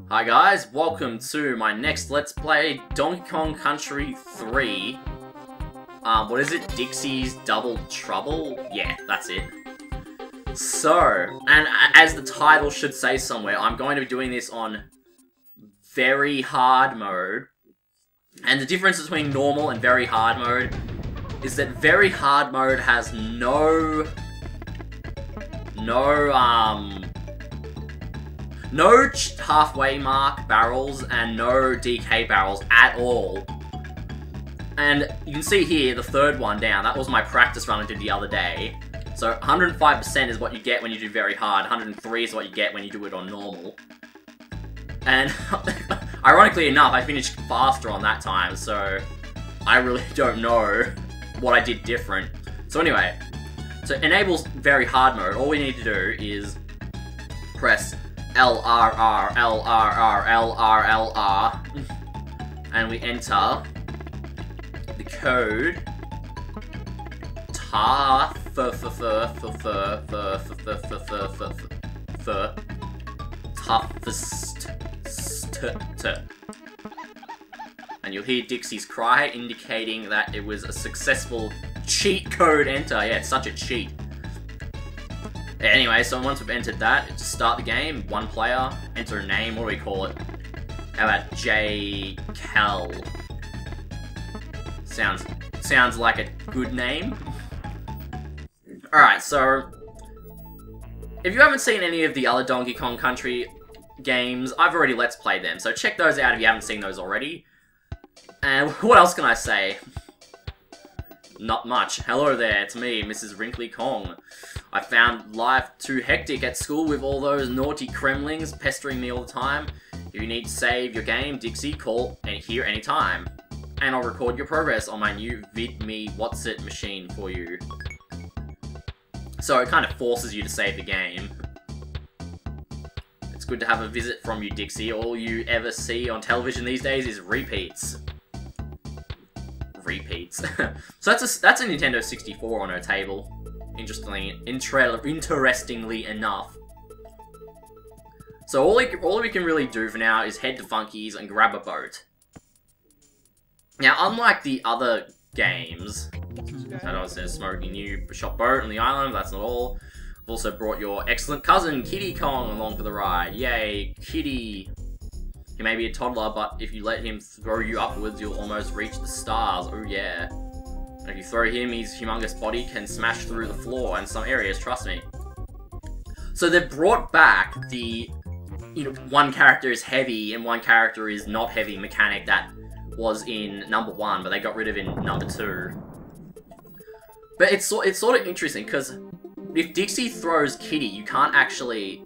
Hi guys, welcome to my next Let's Play Donkey Kong Country 3. What is it? Dixie's Double Trouble? Yeah, that's it. So, and as the title should say somewhere, I'm going to be doing this on very hard mode. And the difference between normal and very hard mode is that very hard mode has no halfway mark barrels and no DK barrels at all. And you can see here, the third one down, that was my practice run I did the other day. So 105% is what you get when you do very hard, 103 is what you get when you do it on normal. And ironically enough, I finished faster on that time, so I really don't know what I did different. So anyway, so it enables very hard mode. All we need to do is press LRR, LRR, LRR, and we enter the code TUFST. And you'll hear Dixie's cry, indicating that it was a successful cheat code enter. Yeah, it's such a cheat. Anyway, so once we've entered that, just start the game, one player, enter a name, what do we call it? How about JoshKall? Sounds like a good name. Alright, so if you haven't seen any of the other Donkey Kong Country games, I've already Let's Played them, so check those out if you haven't seen those already. And what else can I say? Not much. Hello there, it's me, Mrs. Wrinkly Kong. I found life too hectic at school with all those naughty Kremlings pestering me all the time. If you need to save your game, Dixie, call here anytime. And I'll record your progress on my new VidMe What's-It machine for you. So it kind of forces you to save the game. It's good to have a visit from you, Dixie. All you ever see on television these days is repeats. Repeats. So that's a Nintendo 64 on her table. Interestingly enough. So all we can really do for now is head to Funky's and grab a boat. Now, unlike the other games, I know it says smoking new shop boat on the island, but that's not all. I've also brought your excellent cousin, Kiddy Kong, along for the ride. Yay, Kiddy! He may be a toddler, but if you let him throw you upwards, you'll almost reach the stars. Oh yeah. And if you throw him, his humongous body can smash through the floor in some areas, trust me. So they've brought back the, one character is heavy and one character is not heavy mechanic that was in number 1, but they got rid of in number 2. But it's sort of interesting, because if Dixie throws Kiddy, you can't actually...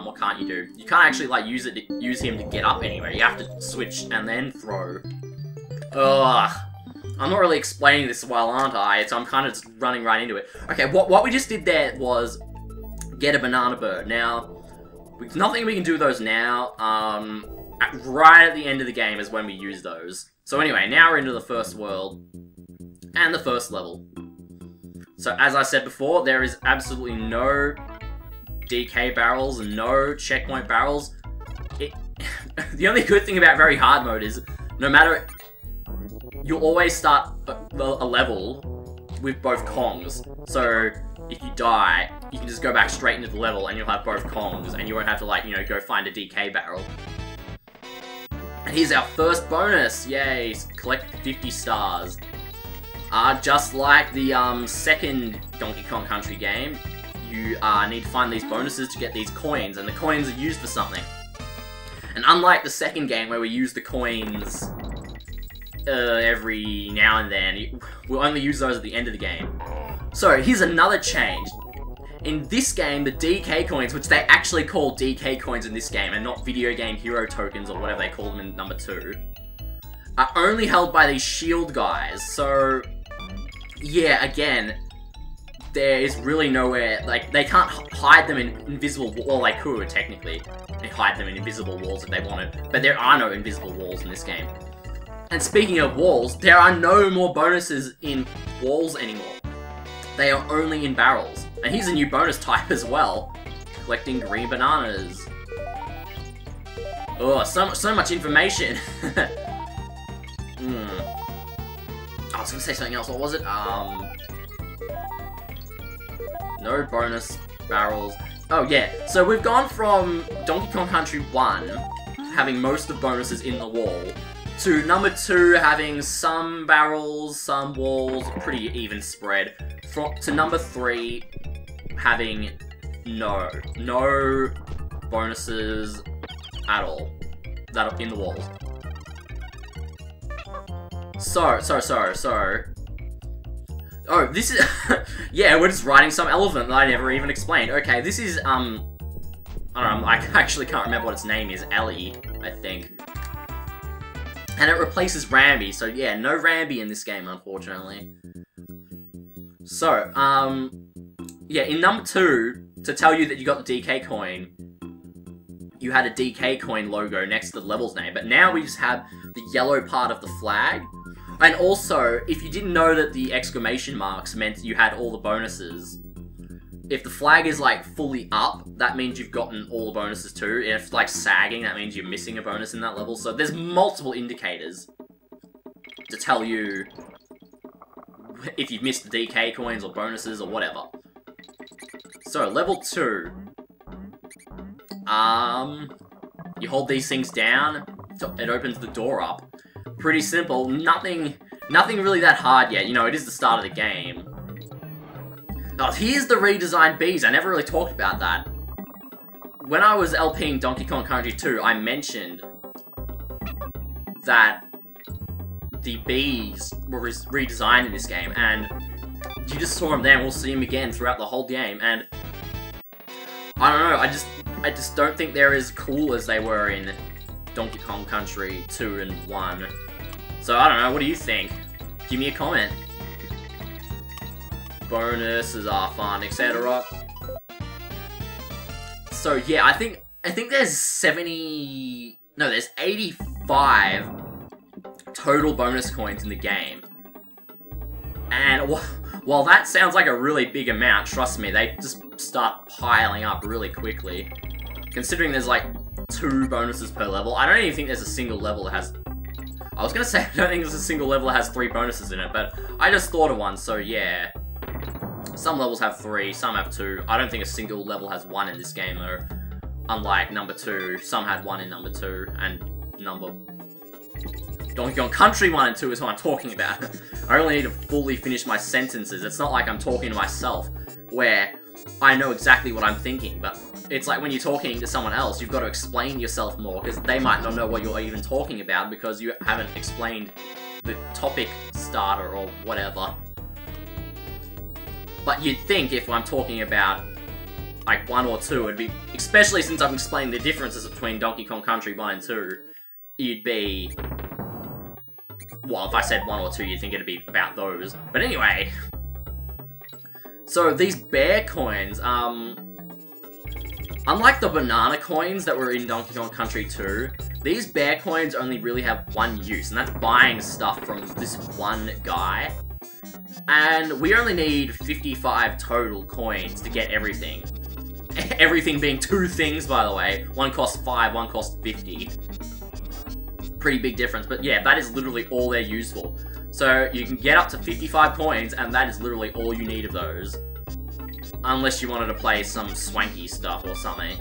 what can't you do? You can't actually, like, use him to get up anywhere. You have to switch and then throw. Ugh. I'm not really explaining this well, aren't I? So I'm kind of just running right into it. Okay, what we just did there was get a banana bird. Now, there's nothing we can do with those now. Right at the end of the game is when we use those. So anyway, now we're into the first world. And the first level. So as I said before, there is absolutely no DK barrels and no checkpoint barrels. The only good thing about very hard mode is, no matter... You'll always start a level with both Kongs. So, if you die, you can just go back straight into the level and you'll have both Kongs, and you won't have to, like, go find a DK barrel. And here's our first bonus! Yay! Collect 50 stars. Just like the second Donkey Kong Country game, you need to find these bonuses to get these coins, and the coins are used for something. And unlike the second game where we use the coins every now and then, we'll only use those at the end of the game. So, here's another change. In this game, the DK coins, which they actually call DK coins in this game, and not video game hero tokens or whatever they call them in number 2, are only held by these shield guys. So, yeah, again, there is really nowhere, like, they can't hide them in invisible walls. Well, they could, technically. They hide them in invisible walls if they wanted, but there are no invisible walls in this game. And speaking of walls, there are no more bonuses in walls anymore. They are only in barrels. And here's a new bonus type as well. Collecting green bananas. Oh, so much information. I was gonna say something else. What was it? No bonus barrels. Oh yeah. So we've gone from Donkey Kong Country 1 having most of bonuses in the wall to number 2 having some barrels, some walls, pretty even spread. To number 3 having no bonuses at all that are in the walls. So. Oh, this is... yeah, we're just riding some elephant that I never even explained. Okay, this is, I don't know, I actually can't remember what its name is. Ellie, I think. And it replaces Rambi, so yeah, no Rambi in this game, unfortunately. So, yeah, in number 2, to tell you that you got the DK coin, you had a DK coin logo next to the level's name, but now we just have the yellow part of the flag. And also, if you didn't know that the exclamation marks meant you had all the bonuses, if the flag is, like, fully up, that means you've gotten all the bonuses too. If, like, sagging, that means you're missing a bonus in that level. So there's multiple indicators to tell you if you've missed the DK coins or bonuses or whatever. So, level 2. You hold these things down, it opens the door up. Pretty simple, nothing really that hard yet, you know, it is the start of the game. Oh, here's the redesigned bees, I never really talked about that. When I was LPing Donkey Kong Country 2, I mentioned that the bees were redesigned in this game, and you just saw them there, and we'll see them again throughout the whole game, and I don't know, I just don't think they're as cool as they were in Donkey Kong Country 2 and 1. So, I don't know, what do you think? Give me a comment. Bonuses are fun, etc. So, yeah, I think there's 85 total bonus coins in the game. And while that sounds like a really big amount, trust me, they just start piling up really quickly. Considering there's like 2 bonuses per level. I don't even think there's a single level that has... I was gonna say I don't think there's a single level that has 3 bonuses in it, but I just thought of one, so yeah. Some levels have 3, some have 2. I don't think a single level has 1 in this game though. Unlike number 2, some had 1 in number 2, and Donkey Kong Country 1 and 2 is what I'm talking about. I only need to fully finish my sentences. It's not like I'm talking to myself, where I know exactly what I'm thinking, but it's like when you're talking to someone else, you've got to explain yourself more, because they might not know what you're even talking about, because you haven't explained the topic starter or whatever. But you'd think if I'm talking about, like, 1 or 2, it'd be, especially since I'm explaining the differences between Donkey Kong Country 1 and 2, you'd be... Well, if I said 1 or 2, you'd think it'd be about those. But anyway... So, these bear coins, unlike the banana coins that were in Donkey Kong Country 2, these bear coins only really have one use, and that's buying stuff from this one guy. And we only need 55 total coins to get everything. Everything being 2 things, by the way. One costs 5, one costs 50. Pretty big difference, but yeah, that is literally all they're used for. So, you can get up to 55 coins, and that is literally all you need of those. Unless you wanted to play some swanky stuff or something.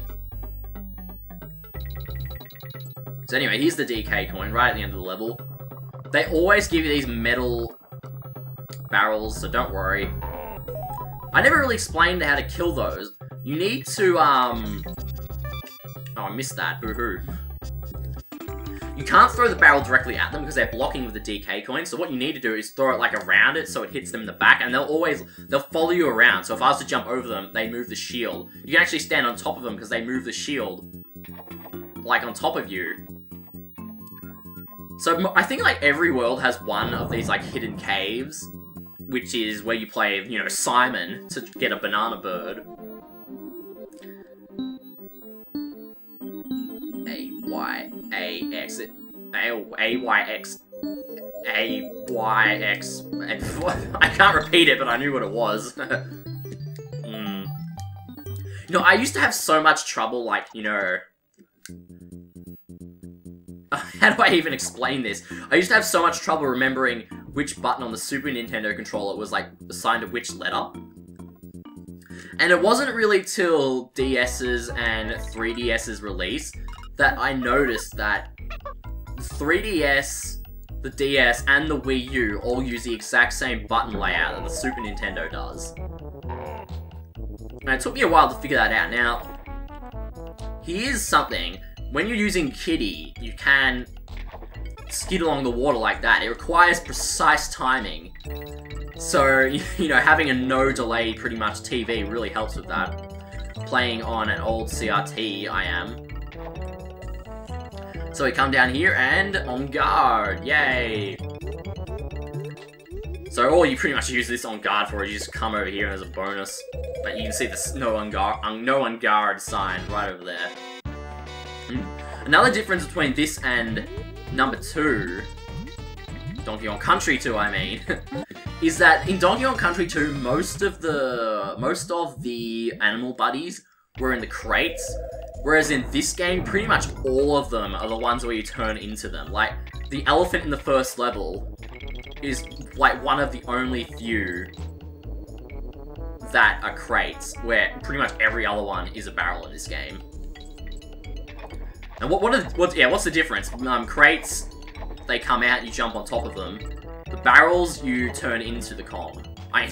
So anyway, here's the DK coin, right at the end of the level. They always give you these metal barrels, so don't worry. I never really explained how to kill those. You need to, Oh, I missed that, boo-hoo. You can't throw the barrel directly at them because they're blocking with the DK coin, so what you need to do is throw it like around it so it hits them in the back, and they'll follow you around. So if I was to jump over them, they move the shield. You can actually stand on top of them because they move the shield, like, on top of you. So I think, like, every world has one of these, like, hidden caves, which is where you play, you know, Simon to get a banana bird. A-Y-A-X, A-Y-X, A-Y-X, and I can't repeat it, but I knew what it was. You know, I used to have so much trouble, like, you know... How do I even explain this? I used to have so much trouble remembering which button on the Super Nintendo controller was, like, assigned to which letter. And it wasn't really till DS's and 3DS's release that I noticed that the 3DS, the DS, and the Wii U all use the exact same button layout that the Super Nintendo does. And it took me a while to figure that out. Now, here's something. When you're using Kitty, you can skid along the water like that. It requires precise timing. So, you know, having a no-delay, pretty much, TV really helps with that. Playing on an old CRT, I am. So we come down here and on guard. Yay! So all you pretty much use this on guard for is you just come over here as a bonus. But you can see the no on guard sign right over there. Another difference between this and number 2, Donkey Kong Country 2 I mean, is that in Donkey Kong Country 2 most of the animal buddies were in the crates, whereas in this game pretty much all of them are the ones where you turn into them. Like, the elephant in the first level is like one of the only few that are crates, where pretty much every other one is a barrel in this game. And what's the difference? Crates, they come out, you jump on top of them. The barrels, you turn into the Kong.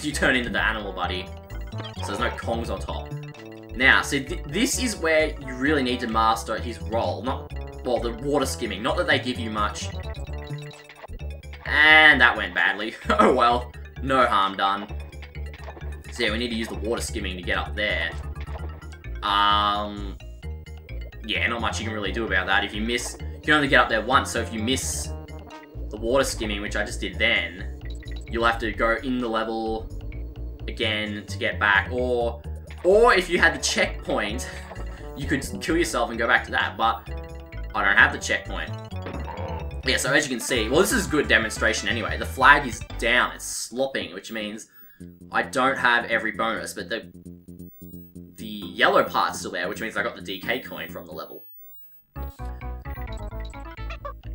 You turn into the animal buddy. So there's no Kongs on top. Now, so this is where you really need to master his role. The water skimming. Not that they give you much. And that went badly. Oh well, no harm done. So yeah, we need to use the water skimming to get up there. Yeah, not much you can really do about that. If you miss, you can only get up there once, so if you miss the water skimming, which I just did then, you'll have to go in the level again to get back, or if you had the checkpoint, you could kill yourself and go back to that, but I don't have the checkpoint. Yeah, so as you can see, well, this is a good demonstration anyway. The flag is down, it's slopping, which means I don't have every bonus, but the yellow part's still there, which means I got the DK coin from the level.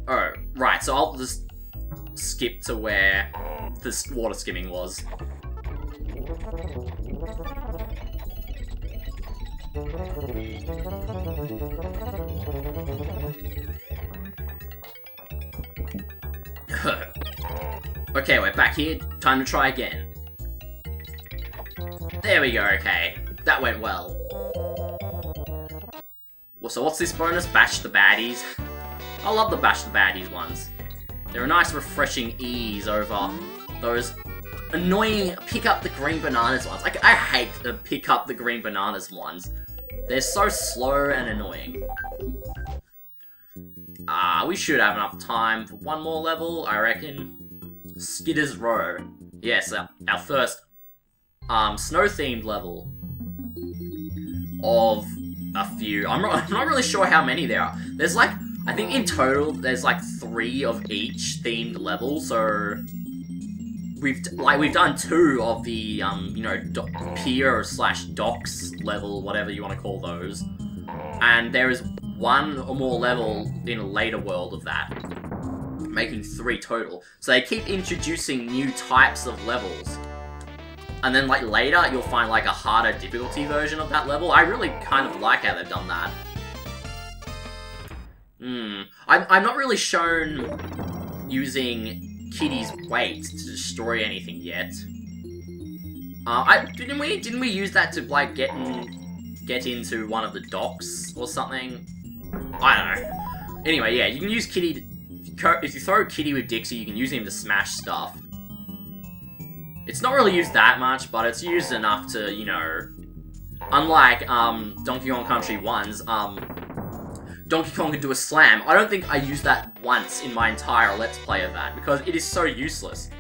Oh, right, so I'll just skip to where this water skimming was. Okay, we're back here. Time to try again. There we go, okay. That went well. Well, so what's this bonus? Bash the baddies. I love the Bash the baddies ones. They're a nice refreshing ease over those annoying pick up the green bananas ones. Like, I hate the pick up the green bananas ones. They're so slow and annoying. We should have enough time for one more level, I reckon. Skidder's Row. Yes, our first snow-themed level of a few. I'm not really sure how many there are. There's like, I think in total there's like 3 of each themed level. So we've done 2 of the you know, pier / docks level, whatever you want to call those, and there is 1 or more level in a later world of that, making 3 total. So they keep introducing new types of levels. And then, like, later, you'll find, like, a harder difficulty version of that level. I really kind of like how they've done that. I'm not really shown using Kitty's weight to destroy anything yet. Didn't we use that to, like, get into one of the docks or something? I don't know. Anyway, yeah, you can use Kitty if you throw Kitty with Dixie, you can use him to smash stuff. It's not really used that much, but it's used enough to, you know... Unlike, Donkey Kong Country 1's, Donkey Kong can do a slam. I don't think I used that once in my entire Let's Play of that, because it is so useless.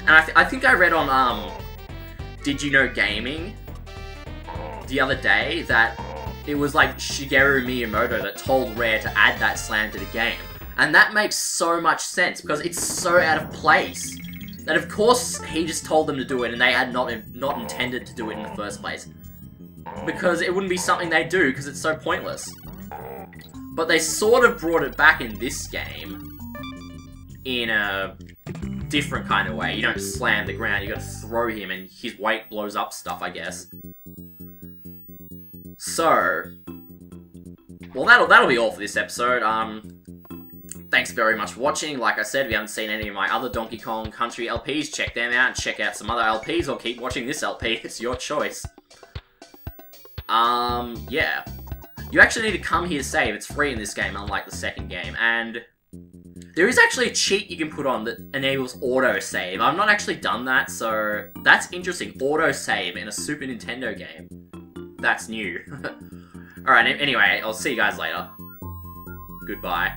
And I think I read on, Did You Know Gaming the other day that it was, like, Shigeru Miyamoto that told Rare to add that slam to the game. And that makes so much sense, because it's so out of place. That of course he just told them to do it and they had not intended to do it in the first place. because it wouldn't be something they do, because it's so pointless. But they sort of brought it back in this game in a different kind of way. You don't slam the ground, you gotta throw him and his weight blows up stuff, I guess. So, well, that'll be all for this episode. Thanks very much for watching. Like I said, if you haven't seen any of my other Donkey Kong Country LPs, check them out, and check out some other LPs, or keep watching this LP, it's your choice. Yeah. You actually need to come here to save, it's free in this game, unlike the second game, and there is actually a cheat you can put on that enables auto-save. I've not actually done that, so that's interesting. Auto-save in a Super Nintendo game. That's new. Alright, anyway, I'll see you guys later. Goodbye.